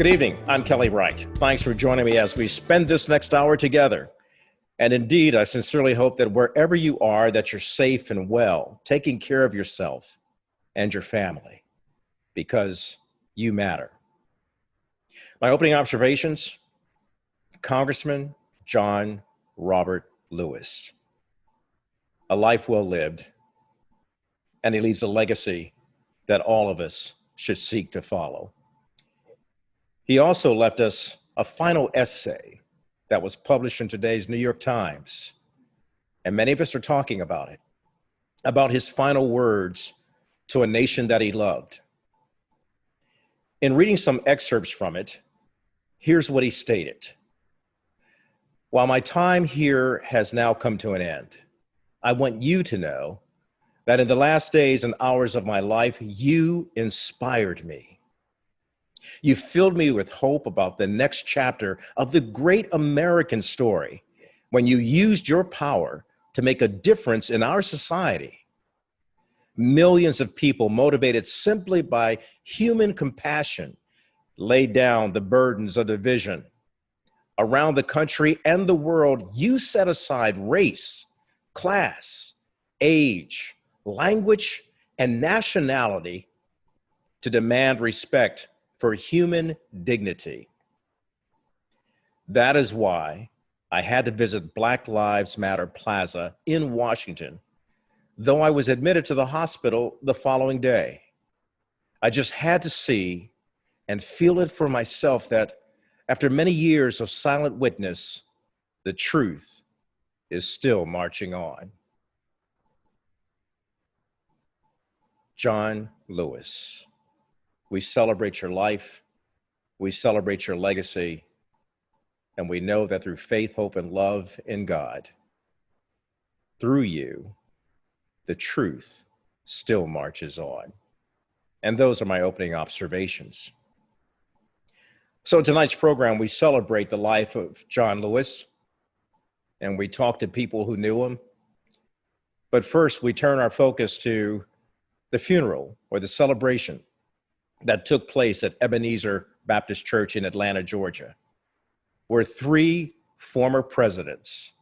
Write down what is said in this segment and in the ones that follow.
Good evening. I'm Kelly Wright. Thanks for joining me as we spend this next hour together. And indeed, I sincerely hope that wherever you are, that you're safe and well, taking care of yourself and your family, because you matter. My opening observations, Congressman John Robert Lewis. A life well lived, and he leaves a legacy that all of us should seek to follow. He also left us a final essay that was published in today's New York Times, and many of us are talking about it, about his final words to a nation that he loved. In reading some excerpts from it, here's what he stated. While my time here has now come to an end, I want you to know that in the last days and hours of my life, you inspired me. You filled me with hope about the next chapter of the great American story when you used your power to make a difference in our society. Millions of people motivated simply by human compassion laid down the burdens of division. Around the country and the world, you set aside race, class, age, language, and nationality to demand respect for human dignity. That is why I had to visit Black Lives Matter Plaza in Washington, though I was admitted to the hospital the following day. I just had to see and feel it for myself that after many years of silent witness, the truth is still marching on. John Lewis. We celebrate your life, we celebrate your legacy, and we know that through faith, hope, and love in God, through you, the truth still marches on. And those are my opening observations. So in tonight's program, we celebrate the life of John Lewis, and we talk to people who knew him. But first, we turn our focus to the funeral or the celebration that took place at Ebenezer Baptist Church in Atlanta, Georgia, where 3 former presidents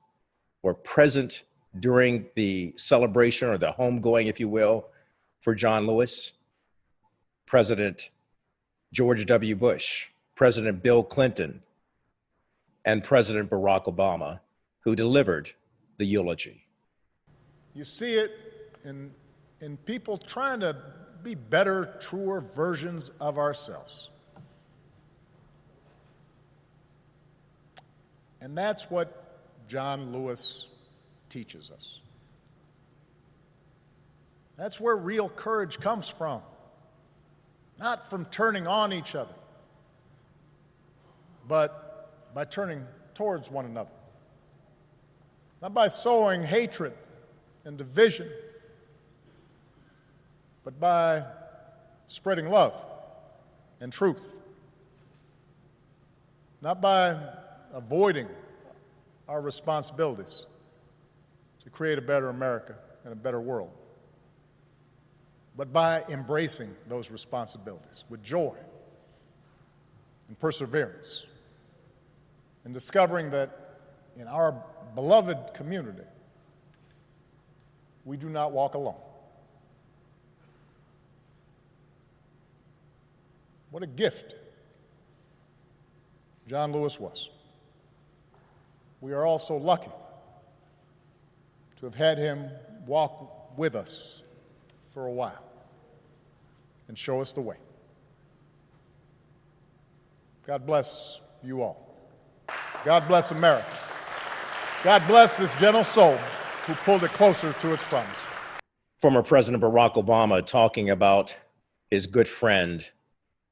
were present during the celebration or the homegoing, if you will, for John Lewis. President George W. Bush, President Bill Clinton, and President Barack Obama, who delivered the eulogy. You see it in people trying to be better, truer versions of ourselves. And that's what John Lewis teaches us. That's where real courage comes from. Not from turning on each other, but by turning towards one another. Not by sowing hatred and division, but by spreading love and truth. Not by avoiding our responsibilities to create a better America and a better world, but by embracing those responsibilities with joy and perseverance, and discovering that in our beloved community, we do not walk alone. What a gift John Lewis was. We are all so lucky to have had him walk with us for a while and show us the way. God bless you all. God bless America. God bless this gentle soul who pulled it closer to its promise. Former President Barack Obama talking about his good friend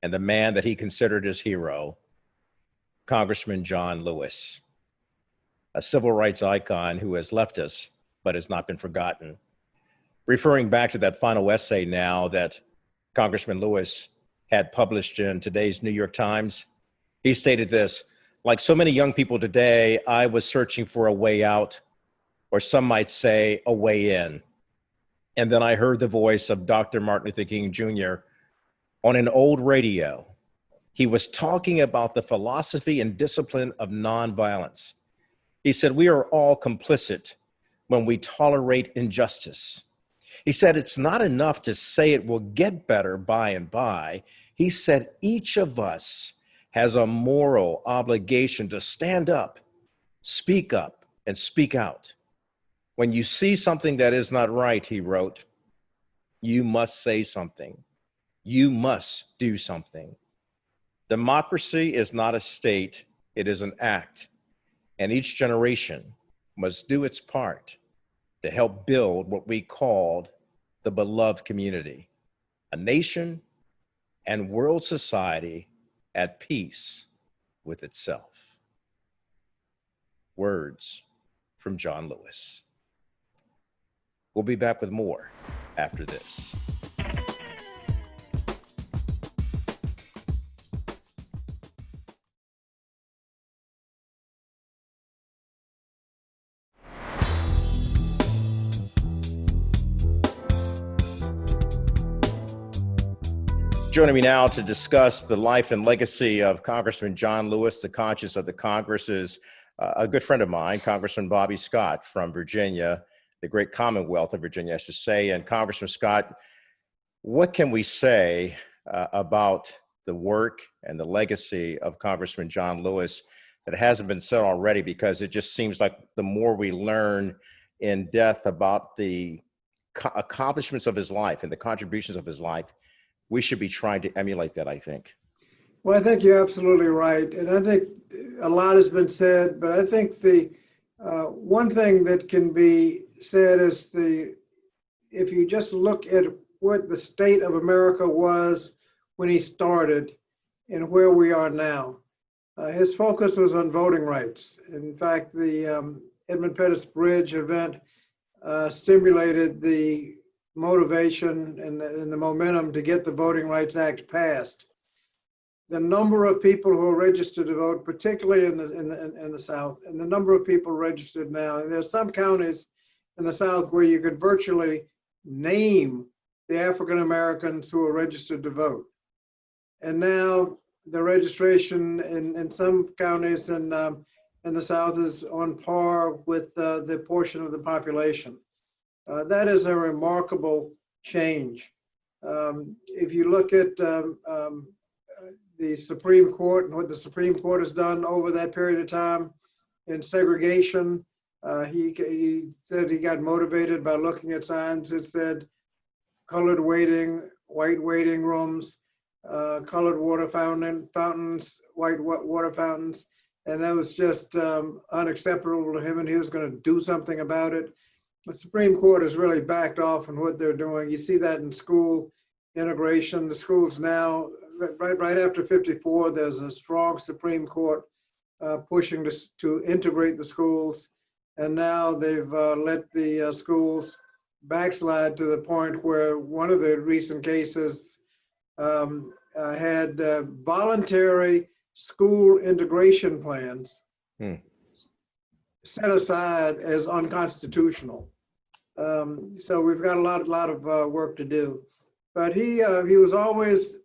and the man that he considered his hero, Congressman John Lewis, a civil rights icon who has left us but has not been forgotten. Referring back to that final essay now that Congressman Lewis had published in today's New York Times, he stated this: like so many young people today, I was searching for a way out, or some might say a way in. And then I heard the voice of Dr. Martin Luther King Jr. on an old radio. He was talking about the philosophy and discipline of nonviolence. He said, we are all complicit when we tolerate injustice. He said, it's not enough to say it will get better by and by. He said, each of us has a moral obligation to stand up, and speak out. When you see something that is not right, he wrote, you must say something. You must do something. Democracy is not a state, it is an act. And each generation must do its part to help build what we called the beloved community, a nation and world society at peace with itself. Words from John Lewis. We'll be back with more after this. Joining me now to discuss the life and legacy of Congressman John Lewis, the conscience of the Congress, is a good friend of mine, Congressman Bobby Scott from Virginia, the great Commonwealth of Virginia, I should say. And Congressman Scott, what can we say about the work and the legacy of Congressman John Lewis that hasn't been said already? Because it just seems like the more we learn in depth about the accomplishments of his life and the contributions of his life, we should be trying to emulate that, I think. Well, I think you're absolutely right. And I think a lot has been said, but I think the one thing that can be said is if you just look at what the state of America was when he started and where we are now, his focus was on voting rights. In fact, the Edmund Pettus Bridge event stimulated the motivation and the momentum to get the Voting Rights Act passed. The number of people who are registered to vote, particularly in the South, and the number of people registered now. And there's some counties in the South where you could virtually name the African Americans who are registered to vote. And now the registration in some counties in the South is on par with the portion of the population. That is a remarkable change. If you look at the Supreme Court and what the Supreme Court has done over that period of time in segregation, he said he got motivated by looking at signs that said colored waiting, white waiting rooms, colored water fountains, white water fountains, and that was just unacceptable to him, and he was going to do something about it. The Supreme Court has really backed off on what they're doing. You see that in school integration. The schools now, right after 54, there's a strong Supreme Court pushing to integrate the schools. And now they've let the schools backslide to the point where one of the recent cases had voluntary school integration plans set aside as unconstitutional. So we've got a lot of work to do. But he was always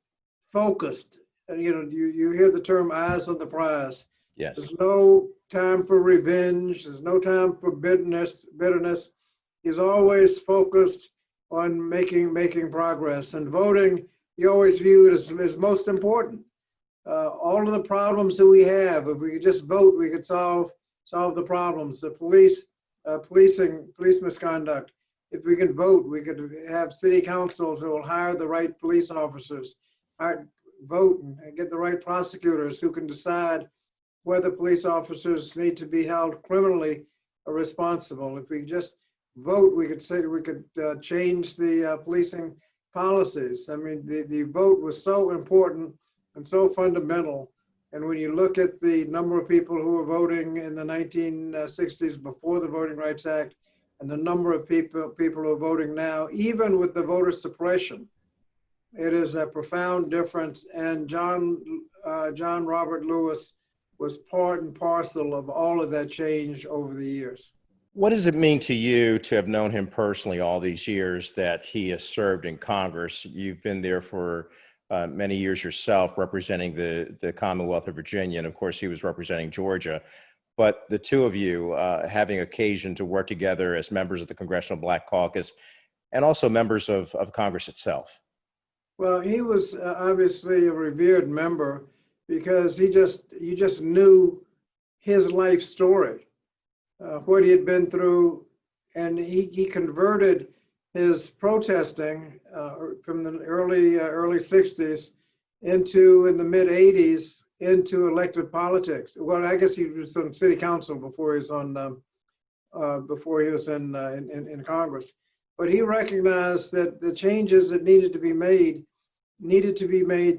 focused. And, you hear the term "eyes on the prize." Yes. There's no time for revenge. There's no time for bitterness. He's always focused on making progress. And voting, he always viewed as most important. All of the problems that we have, if we could just vote, we could solve the problems. The police misconduct. If we can vote, we could have city councils that will hire the right police officers, vote and get the right prosecutors who can decide whether police officers need to be held criminally responsible. If we just vote, we could change the policing policies. I mean, the vote was so important and so fundamental. And when you look at the number of people who were voting in the 1960s before the Voting Rights Act, and the number of people who are voting now, even with the voter suppression, it is a profound difference. And John Robert Lewis was part and parcel of all of that change over the years. What does it mean to you to have known him personally all these years that he has served in Congress? You've been there for many years yourself representing the Commonwealth of Virginia, and of course he was representing Georgia. But the two of you having occasion to work together as members of the Congressional Black Caucus and also members of Congress itself. Well, he was obviously a revered member because you just knew his life story, what he had been through, and he converted his protesting from the early 60s into, in the mid 80s, into elected politics. Well, I guess he was on city council before he was on before he was in Congress. But he recognized that the changes that needed to be made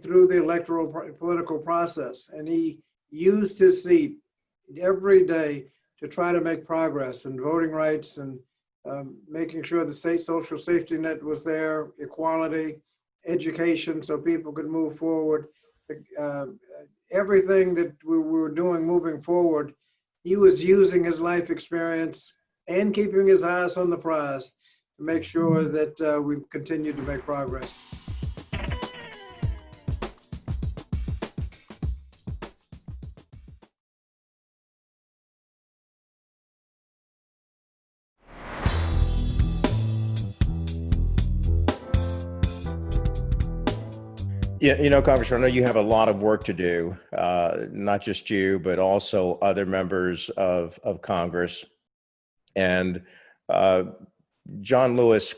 through the electoral political process, and he used his seat every day to try to make progress in voting rights and making sure the state social safety net was there, equality, education, so people could move forward. Everything that we were doing moving forward, he was using his life experience and keeping his eyes on the prize to make sure that we continued to make progress. Yeah, you know, Congressman, I know you have a lot of work to do, not just you, but also other members of Congress. And Congressman John Lewis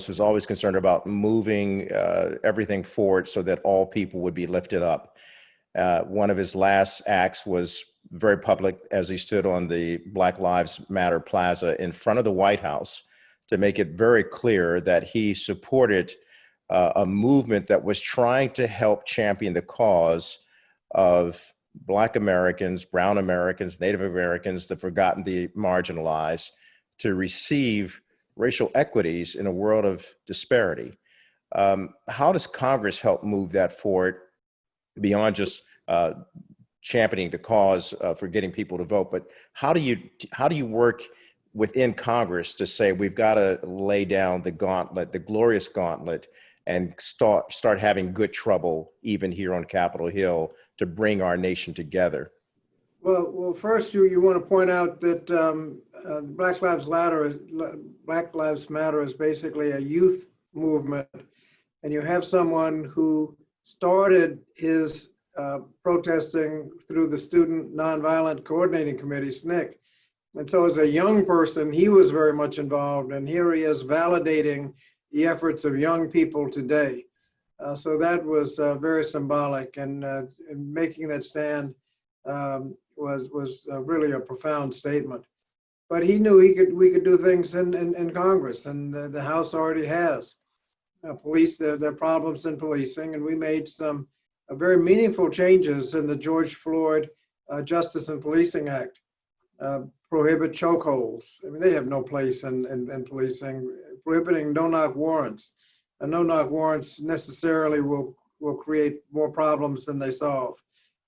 was always concerned about moving everything forward so that all people would be lifted up. One of his last acts was very public as he stood on the Black Lives Matter Plaza in front of the White House to make it very clear that he supported a movement that was trying to help champion the cause of Black Americans, Brown Americans, Native Americans, the forgotten, the marginalized, to receive racial equities in a world of disparity. How does Congress help move that forward beyond just championing the cause for getting people to vote? But how do you work within Congress to say we've got to lay down the gauntlet, the glorious gauntlet, and start having good trouble even here on Capitol Hill to bring our nation together? Well, first you want to point out that Black Lives Matter is basically a youth movement, and you have someone who started his protesting through the Student Nonviolent Coordinating Committee, SNCC. And so as a young person, he was very much involved, and here he is validating the efforts of young people today. So that was very symbolic, and making that stand was really a profound statement. But he knew we could do things in Congress, and the House already has. Police, there are problems in policing, and we made some very meaningful changes in the George Floyd Justice and Policing Act. Prohibit chokeholds. I mean, they have no place in policing. Prohibiting no-knock warrants. And no-knock warrants necessarily will create more problems than they solve.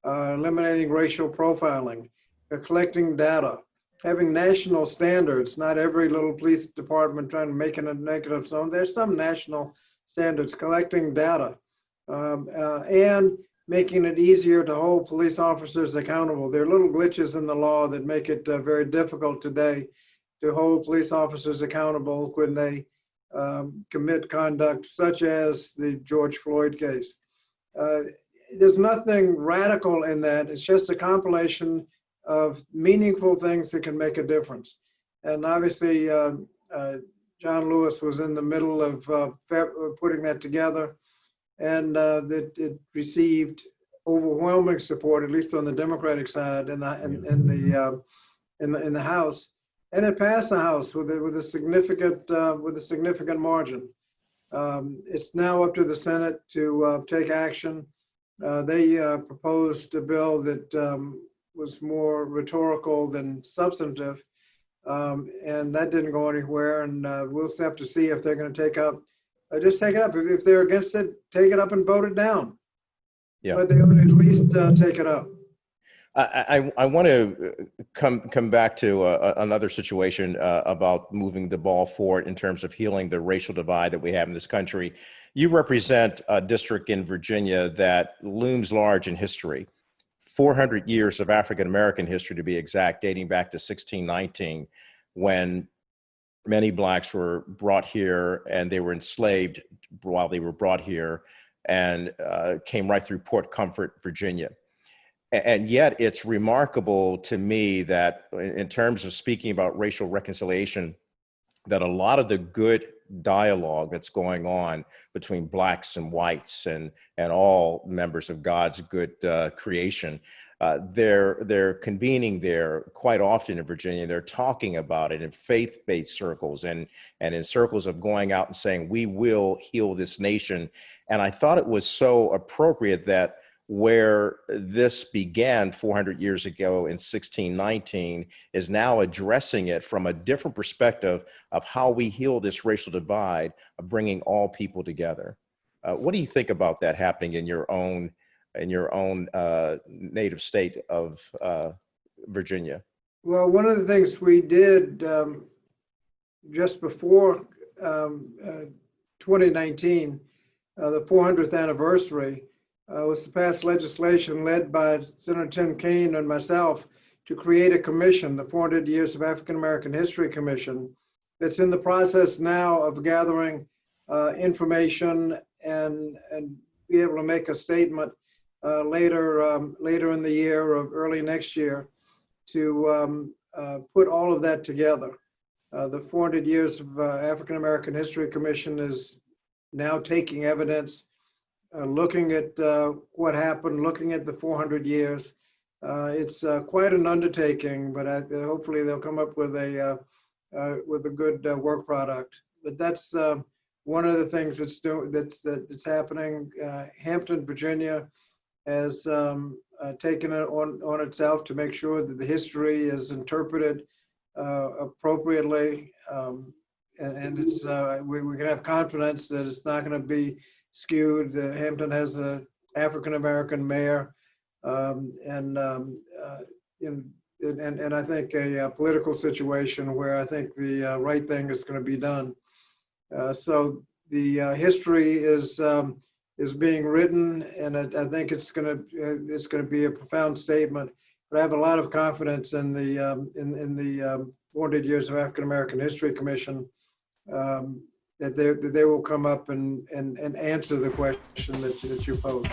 Eliminating racial profiling, collecting data, having national standards, not every little police department trying to make it of its own. There's some national standards, collecting data, and making it easier to hold police officers accountable. There are little glitches in the law that make it very difficult today to hold police officers accountable when they commit conduct such as the George Floyd case. There's nothing radical in that. It's just a compilation of meaningful things that can make a difference. And obviously, John Lewis was in the middle of putting that together, and that it received overwhelming support, at least on the Democratic side, in the House, and it passed the House with a significant margin. It's now up to the Senate to take action. They proposed a bill that was more rhetorical than substantive, and that didn't go anywhere. And we'll have to see if they're going to take up. Just take it up. If they're against it, take it up and vote it down. Yeah. But they would at least take it up. I want to come back to another situation about moving the ball forward in terms of healing the racial divide that we have in this country. You represent a district in Virginia that looms large in history. 400 years of African American history, to be exact, dating back to 1619, when many blacks were brought here and they were enslaved while they were brought here, and came right through Port Comfort, Virginia. And yet it's remarkable to me that in terms of speaking about racial reconciliation, that a lot of the good dialogue that's going on between blacks and whites and all members of God's good creation, they're convening there quite often in Virginia. They're talking about it in faith-based circles and in circles of going out and saying, we will heal this nation. And I thought it was so appropriate that where this began 400 years ago in 1619 is now addressing it from a different perspective of how we heal this racial divide of bringing all people together. What do you think about that happening in your own native state of Virginia? Well, one of the things we did just before 2019, the 400th anniversary, was to pass legislation led by Senator Tim Kaine and myself to create a commission, the 400 Years of African American History Commission, that's in the process now of gathering information and be able to make a statement later in the year or early next year to put all of that together. The 400 Years of African American History Commission is now taking evidence, looking at what happened, looking at the 400 years. It's quite an undertaking, but hopefully they'll come up with a good work product. But that's one of the things that's happening. Hampton, Virginia, has taken it on itself to make sure that the history is interpreted appropriately, and it's we can have confidence that it's not going to be skewed. Hampton has an African American mayor, and I think a political situation where I think the right thing is going to be done. So the history is being written, and I think it's going to be a profound statement. But I have a lot of confidence in the 400 Years of African American History Commission, that they will come up and answer the question that you posed.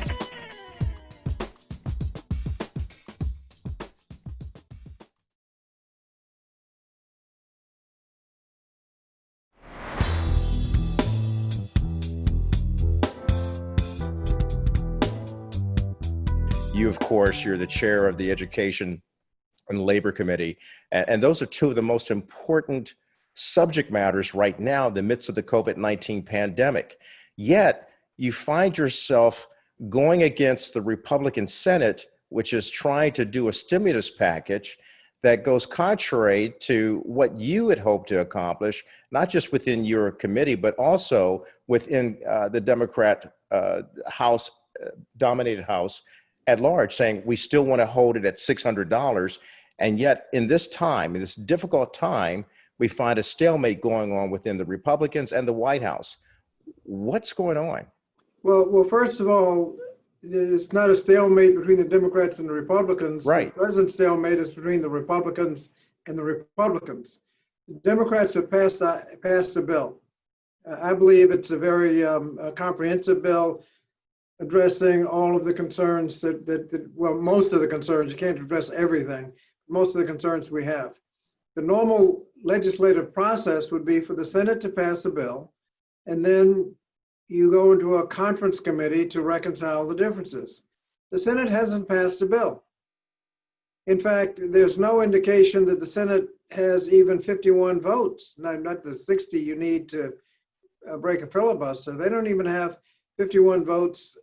You, of course, you're the chair of the Education and Labor Committee, and those are two of the most important subject matters right now in the midst of the COVID-19 pandemic. Yet you find yourself going against the Republican Senate, which is trying to do a stimulus package that goes contrary to what you had hoped to accomplish, not just within your committee, but also within the Democrat House, dominated House at large, saying we still want to hold it at $600. And yet in this time, in this difficult time, we find a stalemate going on within the Republicans and the White House. What's going on? Well, first of all, it's not a stalemate between the Democrats and the Republicans. Right. The present stalemate is between the Republicans and the Republicans. The Democrats have passed a bill. I believe it's a very comprehensive bill addressing all of the concerns well, most of the concerns. You can't address everything. Most of the concerns we have. The normal legislative process would be for the Senate to pass a bill, and then you go into a conference committee to reconcile the differences. The Senate hasn't passed a bill. In fact, there's no indication that the Senate has even 51 votes, not the 60 you need to break a filibuster. They don't even have 51 votes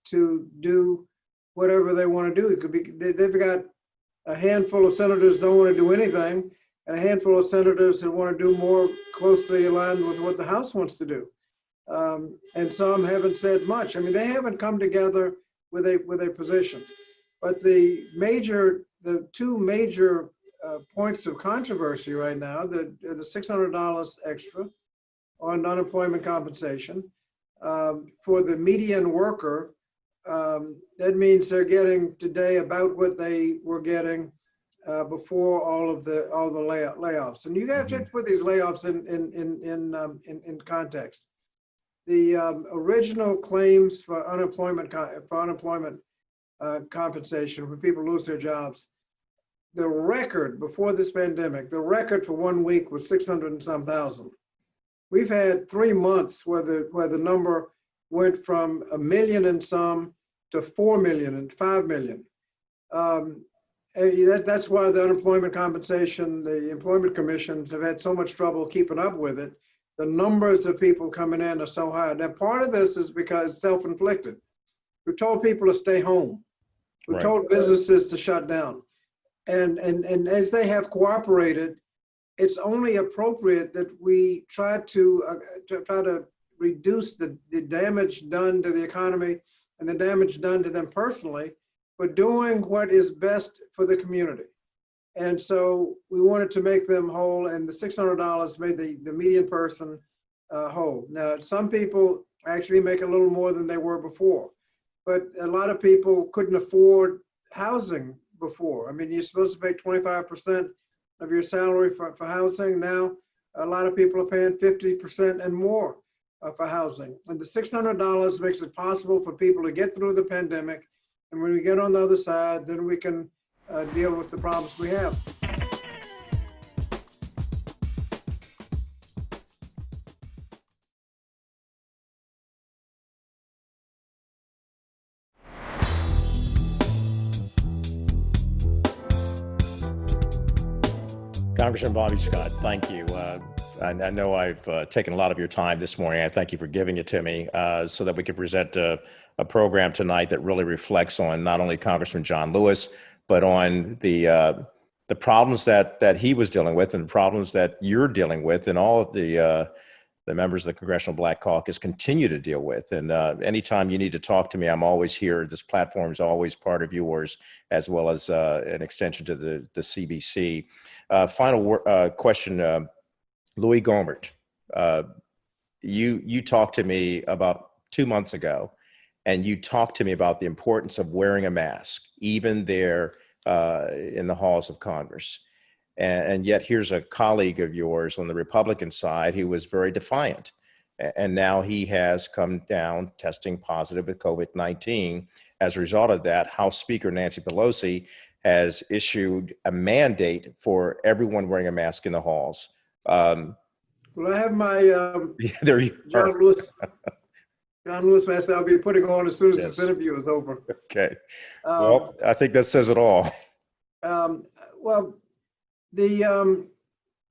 to do whatever they want to do. It could be they've got a handful of senators don't want to do anything, and a handful of senators that want to do more closely aligned with what the House wants to do. And some haven't said much. I mean, they haven't come together with a position. But the two major points of controversy right now, the $600 extra on unemployment compensation. For the median worker, that means they're getting today about what they were getting before all the layoffs. And you have to put these layoffs in context. The original claims for unemployment compensation when people lose their jobs, the record before this pandemic, the record for 1 week was 600 and some thousand. We've had 3 months where the number went from 1 million and some to 4 million and 5 million. That's why the unemployment compensation, the employment commissions have had so much trouble keeping up with it. The numbers of people coming in are so high. Now, part of this is because self-inflicted. We've told people to stay home. We've told businesses to shut down. And as they have cooperated, it's only appropriate that we try to reduce the damage done to the economy and the damage done to them personally, but doing what is best for the community. And so we wanted to make them whole, and the $600 made the median person whole. Now, some people actually make a little more than they were before, but a lot of people couldn't afford housing before. I mean, you're supposed to pay 25% of your salary for housing. Now, a lot of people are paying 50% and more for housing. And the $600 makes it possible for people to get through the pandemic. And when we get on the other side, then we can deal with the problems we have. Congressman Bobby Scott, thank you. I know I've taken a lot of your time this morning. I thank you for giving it to me so that we can present a program tonight that really reflects on not only Congressman John Lewis, but on the problems that he was dealing with and the problems that you're dealing with, and all of the members of the Congressional Black Caucus continue to deal with. And anytime you need to talk to me, I'm always here. This platform is always part of yours, as well as an extension to the CBC. Final question, Louis Gohmert. You talked to me about 2 months ago, and you talked to me about the importance of wearing a mask, even there in the halls of Congress. And yet here's a colleague of yours on the Republican side who was very defiant. And now he has come down testing positive with COVID-19. As a result of that, House Speaker Nancy Pelosi has issued a mandate for everyone wearing a mask in the halls. Well, I have my there you John are. Lewis mask I'll be putting on as soon as Yes. this interview is over. Okay. Well, I think that says it all. Well, the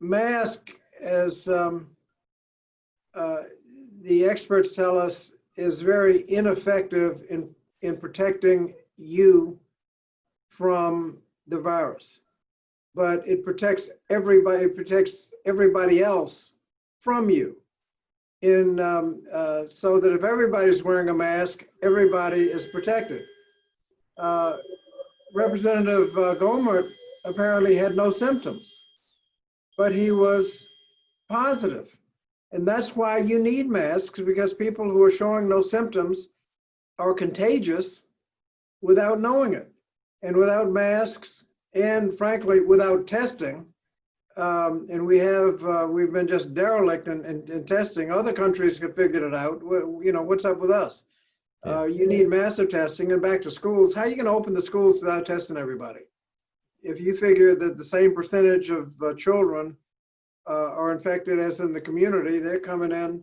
mask, as the experts tell us, is very ineffective in protecting you from the virus, but it protects everybody. It protects everybody else from you. So that if everybody's wearing a mask, everybody is protected. Representative Gohmert apparently had no symptoms, but he was positive. And that's why you need masks, because people who are showing no symptoms are contagious without knowing it. And without masks, and frankly, without testing, and we've been just derelict in testing. Other countries have figured it out. You know, what's up with us? Yeah. You need massive testing. And back to schools, how are you going to open the schools without testing everybody? If you figure that the same percentage of children are infected as in the community, they're coming in,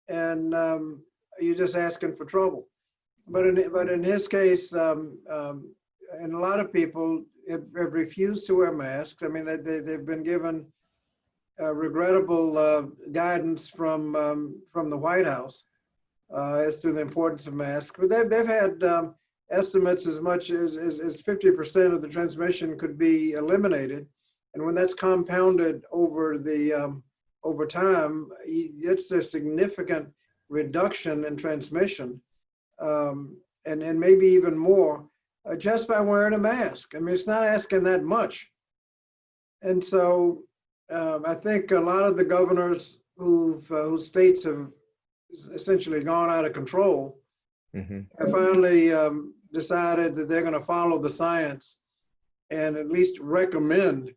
and you're just asking for trouble. But in his case, and a lot of people have refused to wear masks. I mean, they've been given regrettable guidance from the White House as to the importance of masks. But they've had estimates as much as 50% of the transmission could be eliminated. And when that's compounded over time, it's a significant reduction in transmission, and maybe even more just by wearing a mask. I mean, it's not asking that much. And so I think a lot of the governors whose states have essentially gone out of control have finally decided that they're going to follow the science and at least recommend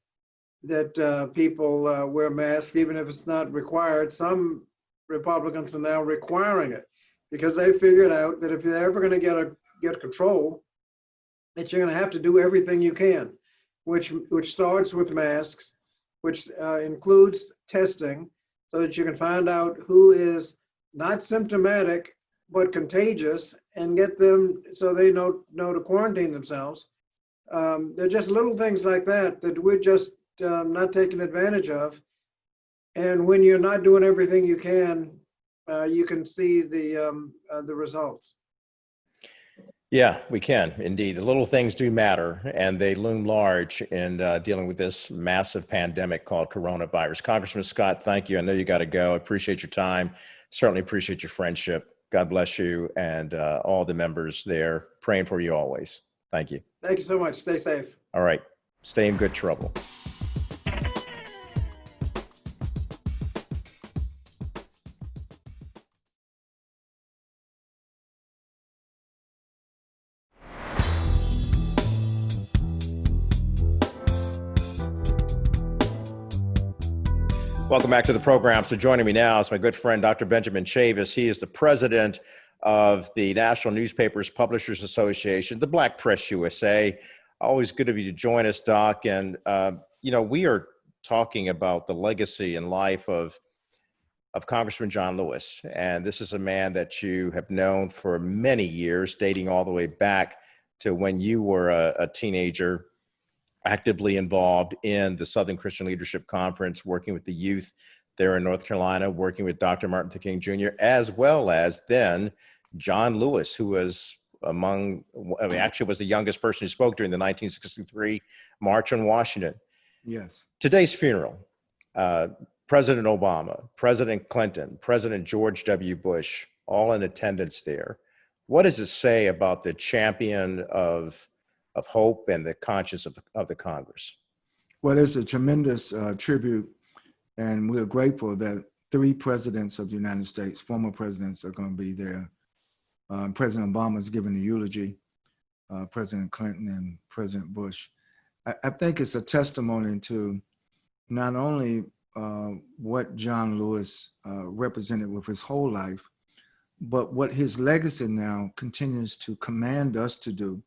that people wear masks, even if it's not required. Some Republicans are now requiring it because they figured out that if you're ever going to get control, that you're going to have to do everything you can, which starts with masks, which includes testing, so that you can find out who is not symptomatic but contagious and get them so they know to quarantine themselves. They're just little things like that that we're just not taking advantage of. And when you're not doing everything you can see the results. Yeah, we can indeed. The little things do matter, and they loom large in dealing with this massive pandemic called coronavirus. Congressman Scott, thank you. I know you got to go. I appreciate your time. Certainly appreciate your friendship. God bless you and all the members there. Praying for you always. Thank you. Thank you so much. Stay safe. All right. Stay in good trouble. Welcome back to the program. So joining me now is my good friend, Dr. Benjamin Chavis. He is the president of the National Newspapers Publishers Association, the Black Press USA. Always good of you to join us, Doc. And, we are talking about the legacy and life of Congressman John Lewis. And this is a man that you have known for many years, dating all the way back to when you were a teenager, actively involved in the Southern Christian Leadership Conference, working with the youth there in North Carolina, working with Dr. Martin Luther King Jr., as well as then John Lewis, who was actually was the youngest person who spoke during the 1963 March on Washington. Yes. Today's funeral, President Obama, President Clinton, President George W. Bush, all in attendance there. What does it say about the champion of hope and the conscience of the Congress? Well, it's a tremendous tribute, and we're grateful that 3 presidents of the United States, former presidents, are going to be there. President Obama is giving the eulogy, President Clinton and President Bush. I think it's a testimony to not only what John Lewis represented with his whole life, but what his legacy now continues to command us to do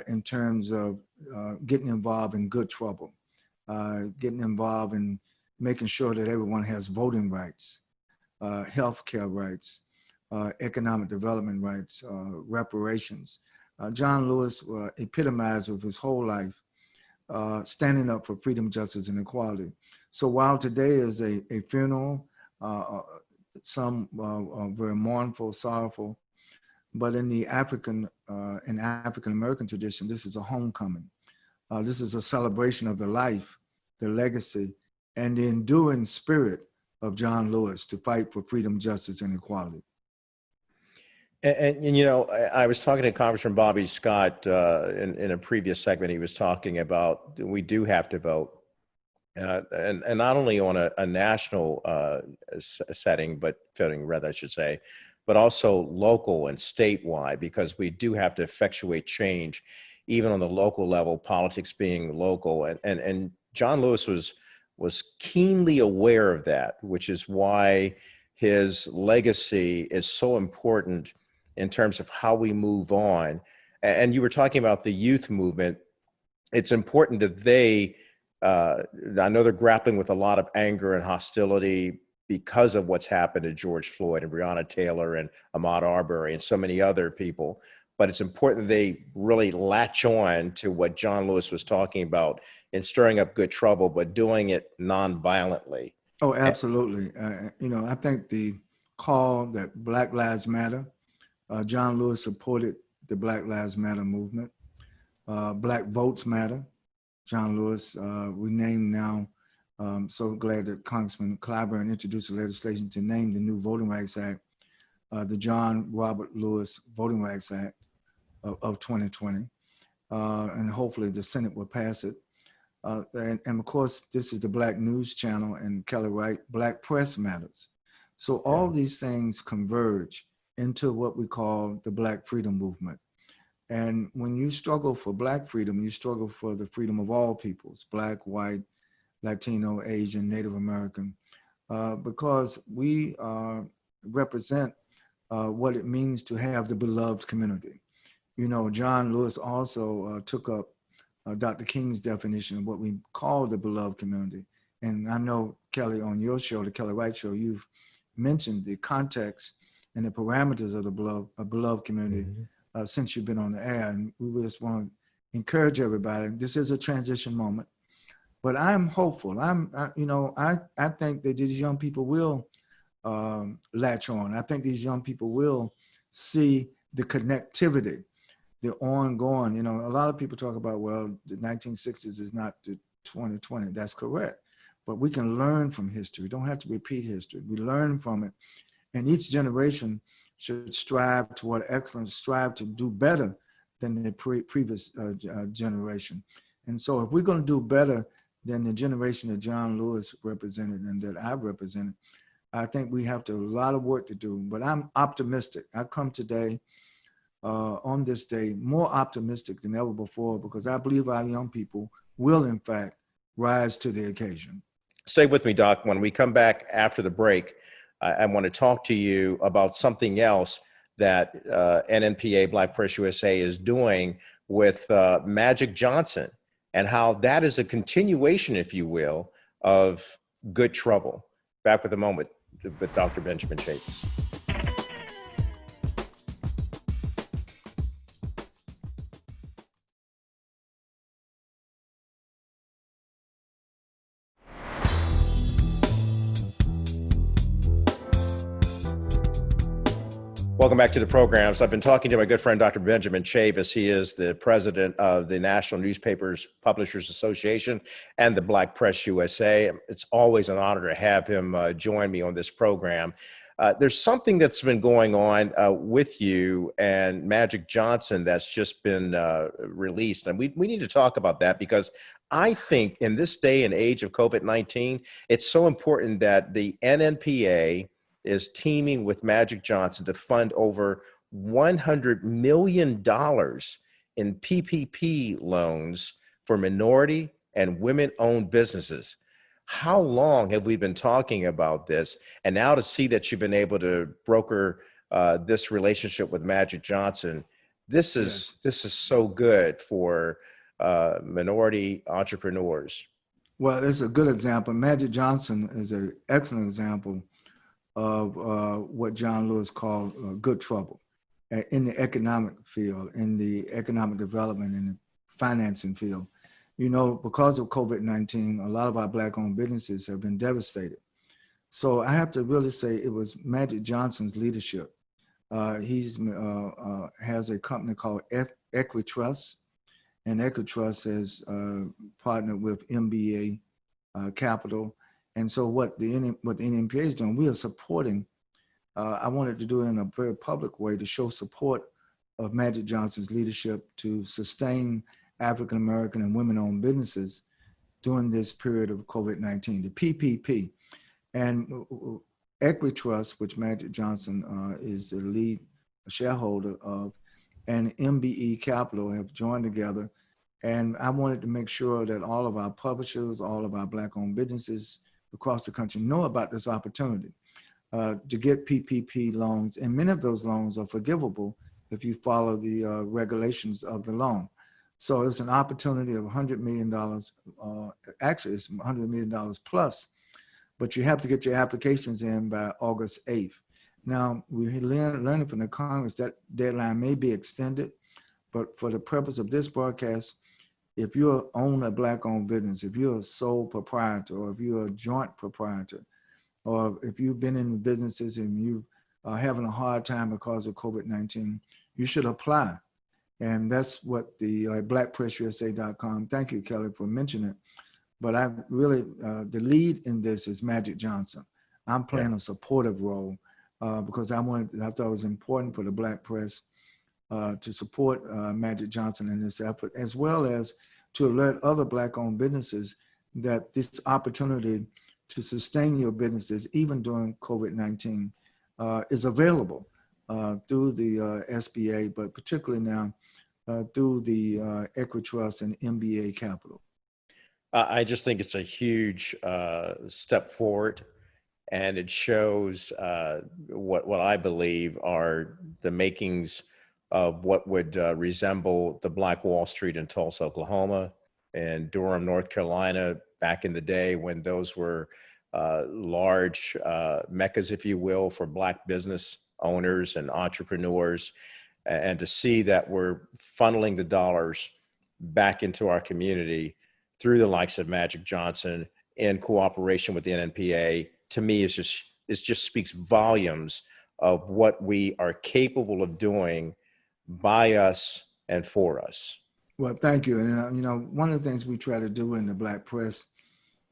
in terms of getting involved in good trouble, getting involved in making sure that everyone has voting rights, healthcare rights, economic development rights, reparations. John Lewis epitomized with his whole life standing up for freedom, justice, and equality. So while today is a funeral, some very mournful, sorrowful, but in the African American tradition, this is a homecoming. This is a celebration of the life, the legacy, and the enduring spirit of John Lewis to fight for freedom, justice, and equality. And I was talking to Congressman Bobby Scott in a previous segment. He was talking about we do have to vote, and not only on a national setting, but I should say, but also local and statewide, because we do have to effectuate change, even on the local level, politics being local. And John Lewis was keenly aware of that, which is why his legacy is so important in terms of how we move on. And you were talking about the youth movement. It's important that I know they're grappling with a lot of anger and hostility because of what's happened to George Floyd and Breonna Taylor and Ahmaud Arbery and so many other people. But it's important that they really latch on to what John Lewis was talking about in stirring up good trouble, but doing it non-violently. Oh, absolutely. I think the call that Black Lives Matter, John Lewis supported the Black Lives Matter movement. Black Votes Matter, John Lewis, we named now. So glad that Congressman Clyburn introduced the legislation to name the new Voting Rights Act, the John Robert Lewis Voting Rights Act. of 2020. And hopefully the Senate will pass it. And of course, this is the Black News Channel and Kelly Wright, Black Press Matters. So all these things converge into what we call the Black Freedom Movement. And when you struggle for Black freedom, you struggle for the freedom of all peoples, Black, white, Latino, Asian, Native American, because we represent what it means to have the beloved community. You know, John Lewis also took up Dr. King's definition of what we call the beloved community. And I know, Kelly, on your show, the Kelly Wright Show, you've mentioned the context and the parameters of the beloved community since you've been on the air. And we just want to encourage everybody. This is a transition moment, but I'm hopeful. I think that these young people will latch on. I think these young people will see the connectivity, the ongoing. You know, a lot of people talk about, well, the 1960s is not the 2020. That's correct. But we can learn from history. We don't have to repeat history. We learn from it. And each generation should strive toward excellence, strive to do better than the previous generation. And so if we're going to do better than the generation that John Lewis represented and that I've represented, I think we have a lot of work to do. But I'm optimistic. I come today on this day more optimistic than ever before, because I believe our young people will, in fact, rise to the occasion. Stay with me, Doc. When we come back after the break, I want to talk to you about something else that NNPA Black Press USA is doing with Magic Johnson, and how that is a continuation, if you will, of Good Trouble. Back with a moment with Dr. Benjamin Chavis. Welcome back to the program. So I've been talking to my good friend, Dr. Benjamin Chavis. He is the president of the National Newspapers Publishers Association and the Black Press USA. It's always an honor to have him join me on this program. There's something that's been going on with you and Magic Johnson that's just been released. And we need to talk about that, because I think in this day and age of COVID-19, it's so important that the NNPA is teaming with Magic Johnson to fund over $100 million in PPP loans for minority and women-owned businesses. How long have we been talking about this? And now to see that you've been able to broker this relationship with Magic Johnson, this is so good for minority entrepreneurs. Well, it's a good example. Magic Johnson is an excellent example of what John Lewis called good trouble in the economic field, in the economic development, in the financing field. You know, because of COVID-19, a lot of our Black-owned businesses have been devastated. So I have to really say it was Magic Johnson's leadership. He has a company called Equitrust, and Equitrust has partnered with MBA Capital. And so what the NNPA is doing, we are supporting. I wanted to do it in a very public way to show support of Magic Johnson's leadership to sustain African-American and women-owned businesses during this period of COVID-19, the PPP. And Equitrust, which Magic Johnson is the lead shareholder of, and MBE Capital have joined together. And I wanted to make sure that all of our publishers, all of our Black-owned businesses across the country know about this opportunity to get PPP loans. And many of those loans are forgivable if you follow the regulations of the loan. So it's an opportunity of $100 million. Actually, it's $100 million plus, but you have to get your applications in by August 8th. Now, we're learning from the Congress that deadline may be extended, but for the purpose of this broadcast, if you own a Black-owned business, if you're a sole proprietor, or if you're a joint proprietor, or if you've been in businesses and you are having a hard time because of COVID-19, you should apply. And that's what the blackpressusa.com, thank you, Kelly, for mentioning it. But I really, the lead in this is Magic Johnson. I'm playing a supportive role because I thought it was important for the Black press to support Magic Johnson in this effort, as well as to alert other Black-owned businesses that this opportunity to sustain your businesses, even during COVID-19, is available through the SBA, but particularly now through the Equitrust and MBA Capital. I just think it's a huge step forward, and it shows what I believe are the makings of what would resemble the Black Wall Street in Tulsa, Oklahoma, and Durham, North Carolina, back in the day when those were large meccas, if you will, for Black business owners and entrepreneurs. And to see that we're funneling the dollars back into our community through the likes of Magic Johnson in cooperation with the NNPA, to me, it just speaks volumes of what we are capable of doing by us and for us. Well, thank you. And, one of the things we try to do in the Black press,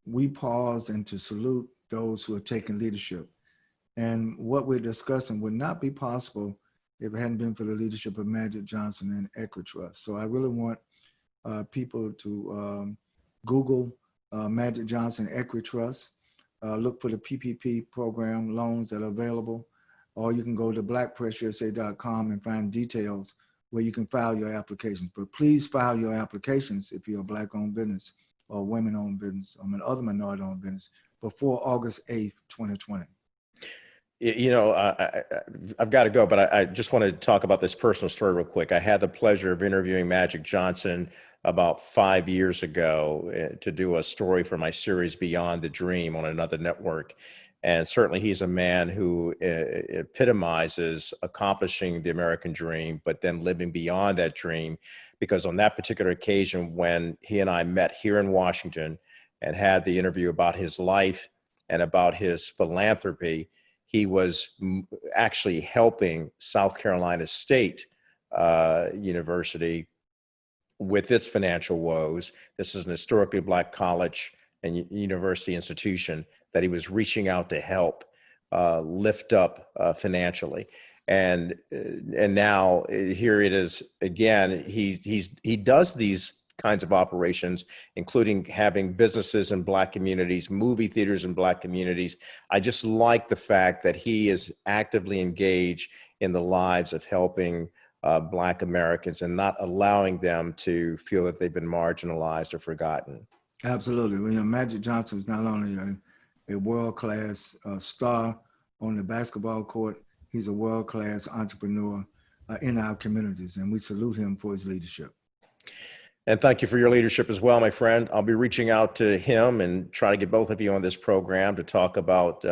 we pause and to salute those who are taking leadership. And what we're discussing would not be possible if it hadn't been for the leadership of Magic Johnson and Equitrust. So I really want people to Google Magic Johnson Equitrust, look for the PPP program loans that are available, or you can go to blackpressusa.com and find details where you can file your applications. But please file your applications if you're a Black-owned business or women-owned business or other minority-owned business before August 8th, 2020. I've got to go, but I just want to talk about this personal story real quick. I had the pleasure of interviewing Magic Johnson about 5 years ago to do a story for my series Beyond the Dream on another network. And certainly he's a man who epitomizes accomplishing the American dream, but then living beyond that dream. Because on that particular occasion, when he and I met here in Washington and had the interview about his life and about his philanthropy, he was actually helping South Carolina State University with its financial woes. This is an historically Black college and university institution that he was reaching out to help lift up financially. And now here it is again. He does these kinds of operations, including having businesses in Black communities, movie theaters in Black communities. I just like the fact that he is actively engaged in the lives of helping Black Americans and not allowing them to feel that they've been marginalized or forgotten. Absolutely. Magic Johnson is not only a world-class star on the basketball court, he's a world-class entrepreneur in our communities, and we salute him for his leadership. And thank you for your leadership as well, my friend. I'll be reaching out to him and try to get both of you on this program to talk about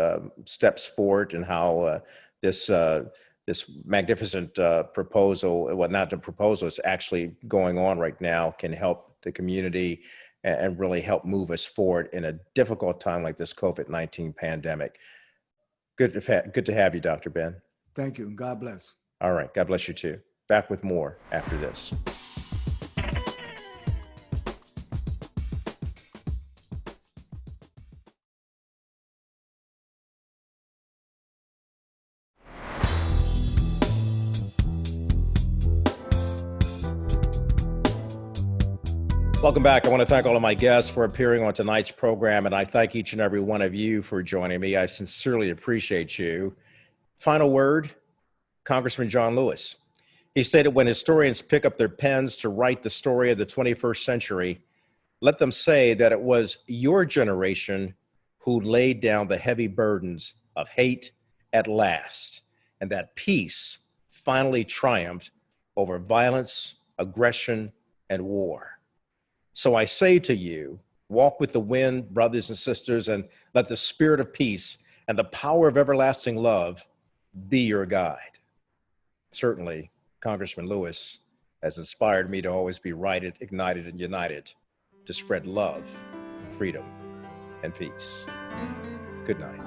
steps forward and how this magnificent proposal, well, not the proposal, it's actually going on right now, can help the community and really help move us forward in a difficult time like this COVID-19 pandemic. Good to have you, Dr. Ben. Thank you, and God bless. All right, God bless you too. Back with more after this. Welcome back. I want to thank all of my guests for appearing on tonight's program, and I thank each and every one of you for joining me. I sincerely appreciate you. Final word, Congressman John Lewis. He stated, when historians pick up their pens to write the story of the 21st century, let them say that it was your generation who laid down the heavy burdens of hate at last, and that peace finally triumphed over violence, aggression, and war. So I say to you, walk with the wind, brothers and sisters, and let the spirit of peace and the power of everlasting love be your guide. Certainly, Congressman Lewis has inspired me to always be righted, ignited, and united to spread love, freedom, and peace. Good night.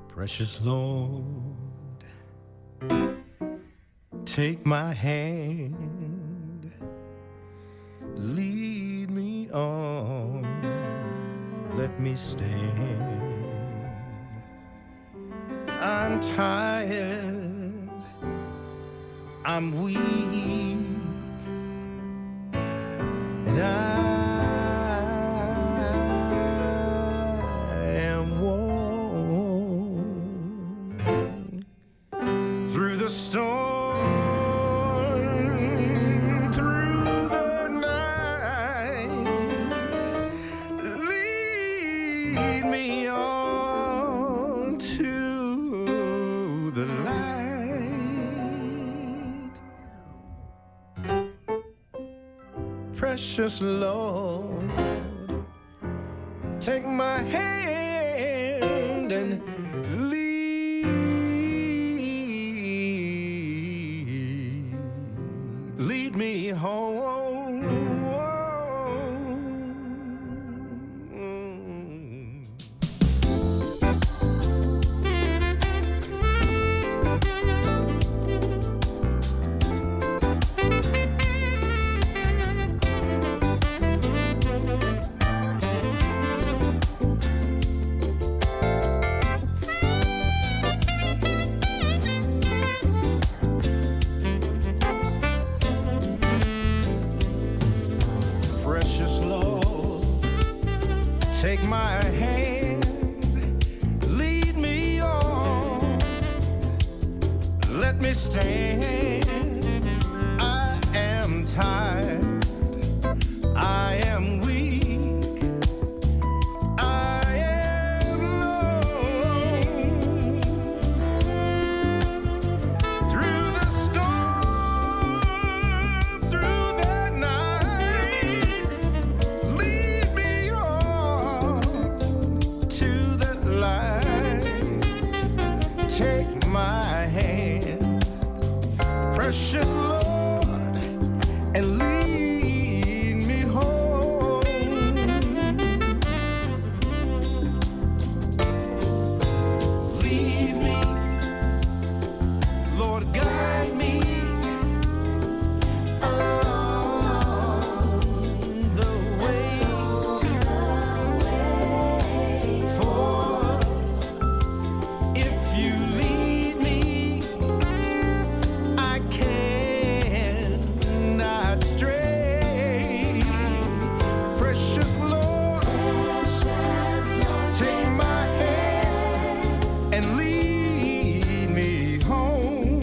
Precious Lord, take my hand, lead me on, let me stand. I'm tired, I'm weak, and I am worn through the storm, through the night. Lead me on to the light. Precious Lord, take my hand and lead me home. Precious Lord, take my hand, lead me on, let me stand. I am tired, I am weak, I am alone. Through the storm, through the night, lead me on to the light. Take my hand, precious Lord, and lead me home. Lead me, Lord, guide me along the way. For if you lead me, I cannot stray. Precious Lord, take my hand and lead me home.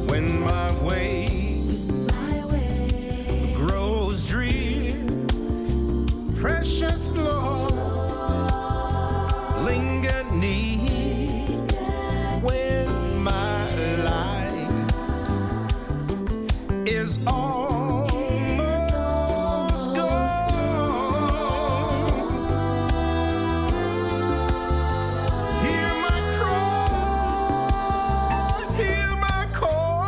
When my way grows drear, precious Lord, linger near. When my life is almost gone, hear my cry, hear my call,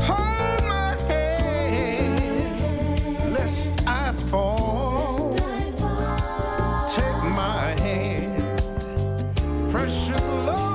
hold my hand, lest I fall. Take my hand, precious Lord.